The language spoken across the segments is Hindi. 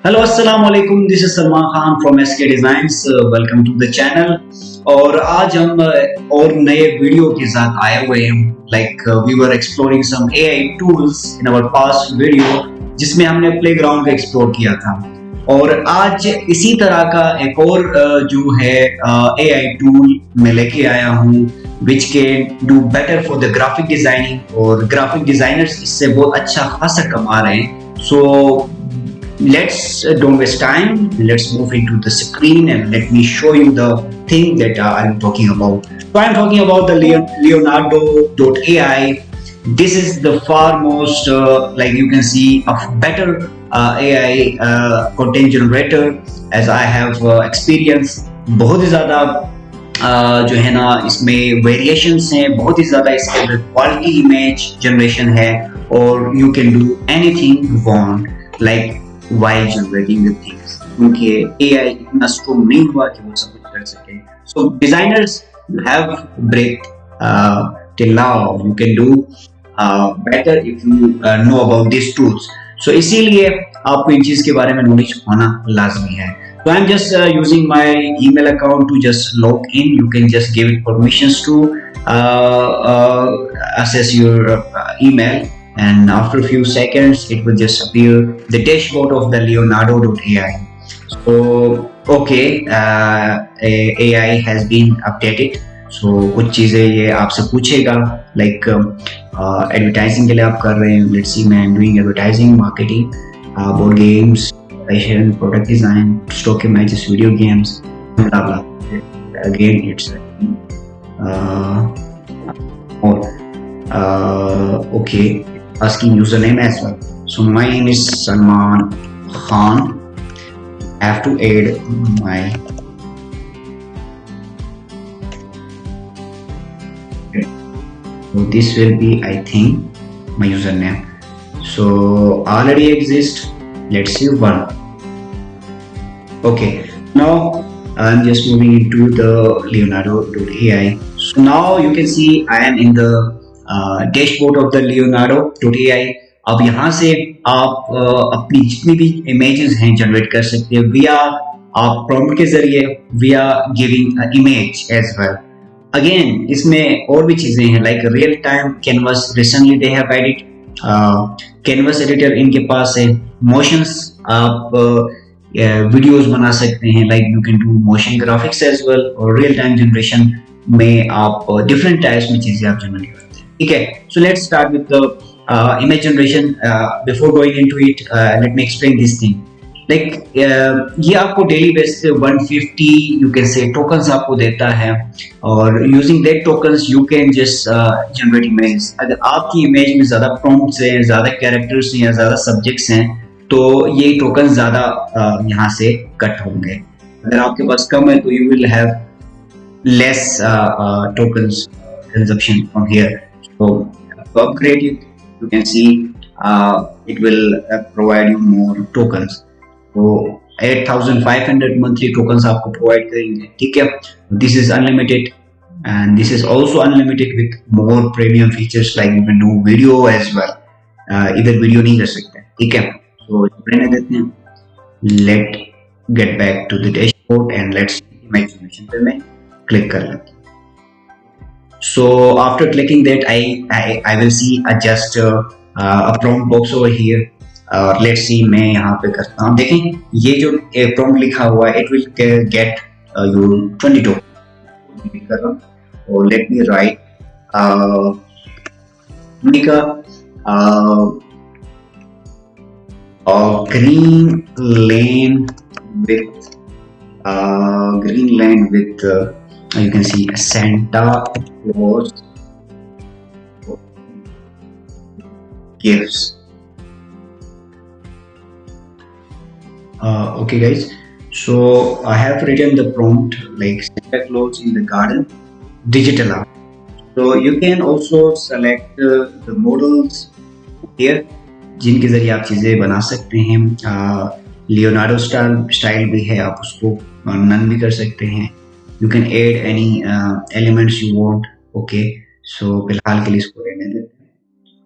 हेलो अस्सलाम वालेकुम, this is Salman Khan from skdesigns। Welcome to the channel. और आज हम और नए वीडियो के साथ आए हुए हैं। Like we were exploring some AI tools in our past video, जिसमें हमने प्लेग्राउंड को एक्सप्लोर किया था। और आज इसी तरह का एक और जो है एआई टूल मैं लेके आया हूँ, which can do better for the graphic designing. और ग्राफिक डिजाइनर्स इससे बहुत अच्छा खासा कमा रहे हैं। सो let's don't waste time. Let's move into the screen and let me show you the thing that I'm talking about. So I'm talking about the Leonardo.ai. This is the far most like you can see a better AI content generator as I have experience। बहुत ही ज़्यादा जो है ना इसमें वेरिएशंस हैं, बहुत ही ज़्यादा इसके अंदर क्वालिटी इमेज जनरेशन है। और you can do anything you want like while generating the things, क्योंकि AI इतना स्ट्रॉन्ग नहीं हुआ कि वो सब कुछ कर सके। So designers you have break till now you can do better if you know about these tools। So इसीलिए आपको इन चीज के बारे में नॉलेज होना लाजमी है। So I'm just using my email account to just log in। You can just give it permissions to access your email, and after a few seconds it will just appear the dashboard of the Leonardo.ai। So okay, AI has been updated। so कुछ चीजें ये आपसे पूछेगा लाइक एडवर्टाइजिंग के लिए आप कर रहे हैं। लेट्स सी, मैं doing advertising marketing board games fashion product design stock images video games blah blah। again it's more okay, asking username as well। so my name is Salman Khan। I have to add my so this will be I think my username। so already exist, let's see one। okay, now I'm just moving into the Leonardo.ai। so now you can see I am in the dashboard of the Leonardo.ai। अब यहाँ से आप अपनी जितनी भी इमेजेस हैं जनरेट कर सकते हैं विया आप प्रॉम्प्ट के जरिए, via giving image as well. Again इसमें और भी चीजें हैं like real time canvas, recently they have edit canvas editor इनके पास है। मोशंस आप वीडियोस बना सकते हैं like you can do motion graphics as well. और रियल टाइम जनरेशन में आप डिफरेंट टाइप्स में चीजें आप जनरेट करते हैं। ठीक है, so let's start with the image generation. Before going into it let me explain this thing. Like ये आपको डेली बेस पे 150 यू कैन से टोकन्स आपको देता है, और using that tokens you can just generate image. अगर आपकी इमेज में ज्यादा प्रॉम्प्ट्स हैं, ज्यादा कैरेक्टर्स हैं या ज्यादा सब्जेक्ट्स हैं तो ये टोकन ज्यादा यहाँ से कट होंगे। अगर आपके पास कम है तो you will have less tokens consumption from here। so to upgrade it you can see it will provide you more tokens। so 8500 monthly tokens आपको provide करेंगे। ठीक है, this is unlimited and this is also unlimited with more premium features like you can do video as well। इधर वीडियो नहीं कर सकते। ठीक है, so रहने देते हैं। let get back to the dashboard and let's imagination पे मैं क्लिक कर लेते हैं। so after clicking that I will see just a prompt box over here। let's see, मैं यहाँ पे करता हूँ। देखें ये जो prompt लिखा हुआ है it will get you 22 कर रहा हूँ। और let me write Monica green lane with you can see Santa Claus gifts। okay guys, so I have written the prompt like Santa Claus in the garden digital art। so you can also select the models here जिनके जरिए आप चीजें बना सकते हैं। लियोनार्डो स्टाइल भी है, आप उसको नन भी कर सकते हैं। You can add any elements you want. Okay, so फिलहाल के लिए इसको रहने देते हैं।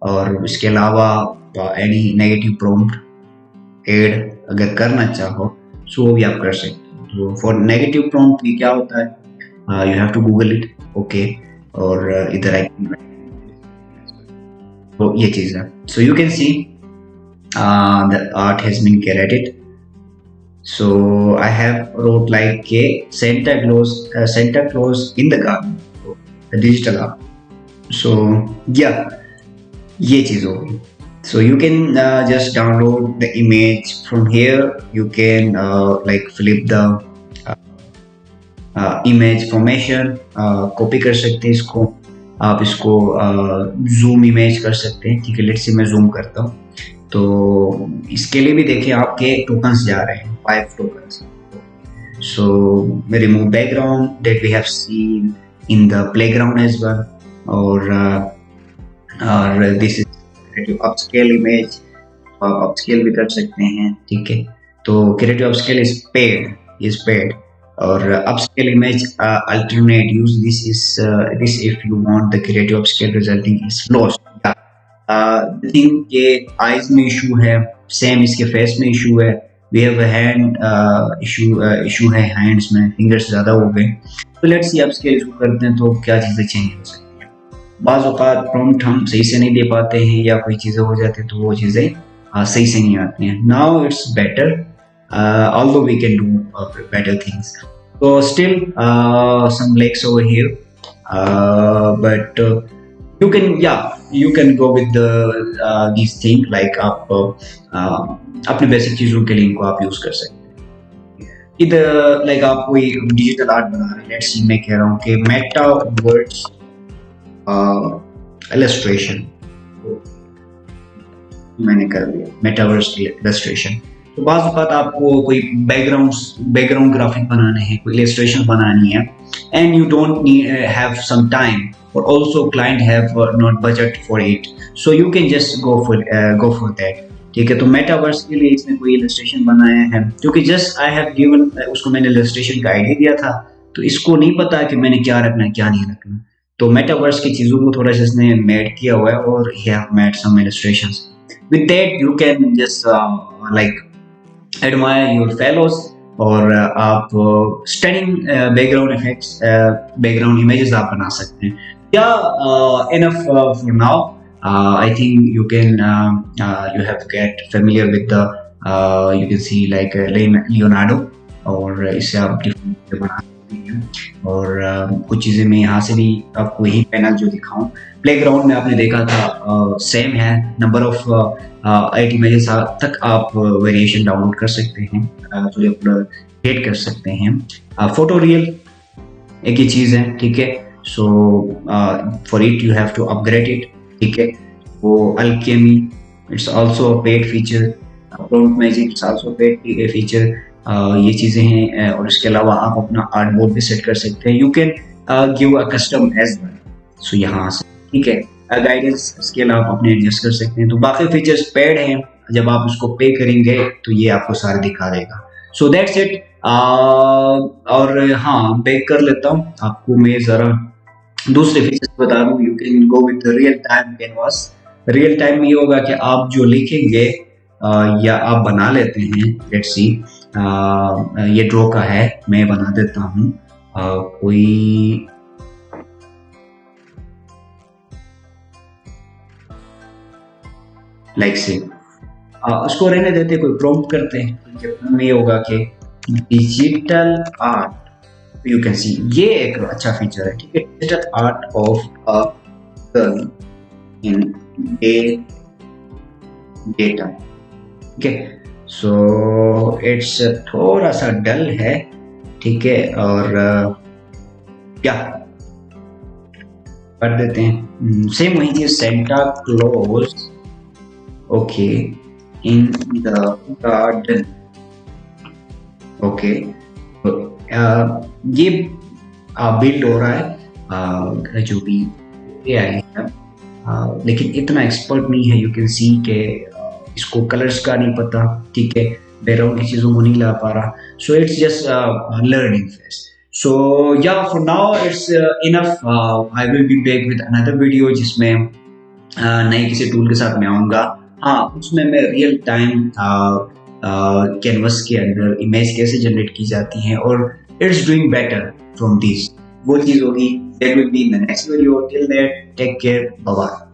और इसके अलावा एनी नेगेटिव प्रॉम्प्ट एड अगर करना चाहो सो वो भी आप कर सकते हो। तो फॉर नेगेटिव प्रॉम्प्ट ये क्या होता है, you have to Google it, okay. और इधर आई, तो ये चीज है। So you can see the art has been created. So I have wrote like a Santa Claus in the garden, so, the digital art. So yeah, ये चीज होगी। So you can just download the image from here. You can like flip the image formation, copy कर सकते हैं इसको, आप इसको जूम इमेज कर सकते हैं। ठीक है, लेट्स से मैं जूम करता हूँ। तो इसके लिए भी देखिए आपके टोकन्स जा रहे हैं, 5 tokens. So remove background that we have seen in the playground as well, और दिस इज अपस्केल इमेज, आप अपस्केल भी कर सकते हैं। ठीक है, तो क्रिएटिव अपस्केल इज पेड, और upscale image alternate use this if you want the creative upscale resulting is lost। the thing के eyes में issue है, same इसके face में issue है, we have a hand issue है hands में, fingers ज़्यादा हो गए। तो let's see upscale इसको करते हैं तो क्या चीज़ें चेंज हो सकती हैं। बाज़ औक़ात प्रॉम्प्ट हम सही से नहीं दे पाते हैं या कोई चीज़ें हो जाती हैं तो वो चीज़ें सही से नहीं आती हैं। Now it's better, although we can do better things. So still some lakes over here, but you can go with these things like आप अपने बेसिक चीज़ों के लिए इनको आप यूज़ कर सकते हैं। इधर लाइक आप कोई डिजिटल आर्ट बना रहे हैं, लेट्स सी मैं कह रहा हूँ कि मेटावर्स इलस्ट्रेशन, मैंने कर दिया मेटावर्स इलस्ट्रेशन। तो बाज़ वक़्त आपको कोई बैकग्राउंड ग्राफिक बनाने हैं, कोई इलस्ट्रेशन बनानी है, and you don't need have some time, और also client have not budget for it, so you can just go for that. ठीक है, तो मेटावर्स के लिए इसने कोई इलस्ट्रेशन बनाया है, क्योंकि जस्ट आई हैव गिवन उसको, मैंने इलस्ट्रेशन का आइडिया दिया था, तो इसको नहीं पता कि मैंने क्या रखना है क्या नहीं रखना। तो मेटावर्स की चीज़ों को थोड़ा सा इसने मेड किया हुआ है, और he have made some illustrations. With that you can just like admire your fellows, और आप stunning background effects, background images आप बना सकते हैं। या enough for now, I think you can you have to get familiar with the you can see like Leonardo, और इससे आप डिफरेंट बना सकते हैं। और कुछ चीज़ें मैं यहाँ से भी आपको यही पैनल जो दिखाऊं, प्लेग्राउंड में आपने देखा था सेम है, नंबर ऑफ 8 इमेजेस तक आप वेरिएशन डाउनलोड कर सकते हैं, जो क्रिएट कर सकते हैं। फोटो रियल एक ही चीज़ है, ठीक है। So for it you have to upgrade it, ठीक है। वो Alchemy it's also a paid feature, Prompt Magic it's also paid feature, ये चीज़ें हैं। और इसके अलावा आप अपना आर्ट बोर्ड भी सेट कर सकते हैं, you can give a custom as well. So यहाँ से ठीक है, गाइडेंस स्केल आप अपने एडजस्ट कर सकते हैं। तो बाकी फीचर्स पेड हैं, जब आप उसको पे करेंगे तो ये आपको सारे दिखा देगा। So that's it. और हाँ, बैक कर लेता हूँ आपको, मैं ज़रा दूसरे फीचर्स बता दूँ। You can go with real time canvas. Real time में ये होगा कि आप जो लिखेंगे या आप बना लेते हैं, लेट्स सी ये ड्रॉ का है, मैं बना देता हूँ कोई लाइक से उसको रहने देते, कोई प्रॉम्प्ट करते हैं। ये होगा कि डिजिटल आर्ट, यू कैन सी ये एक अच्छा फीचर है, ठीक है। Digital art of a girl in data, ठीक है। सो इट्स थोड़ा सा डल है, ठीक है। और क्या कर देते हैं, सेम वही चीज, Santa Claus okay in the garden, okay. ये बिल्ड हो रहा है जो भी एआई है, लेकिन इतना एक्सपर्ट नहीं है। यू कैन सी के इसको कलर्स का नहीं पता, ठीक है, बैकग्राउंड की चीज़ों को नहीं ला पा रहा। So it's just learning phase. So yeah for now it's enough. I will be back with another video जिसमें नए किसी टूल के साथ मैं आऊँगा। हाँ, उसमें मैं रियल टाइम कैनवस के अंदर इमेज कैसे जनरेट की जाती हैं और it's doing better from this, वो चीज होगी। That will be in the next video. Till then take care, bye bye.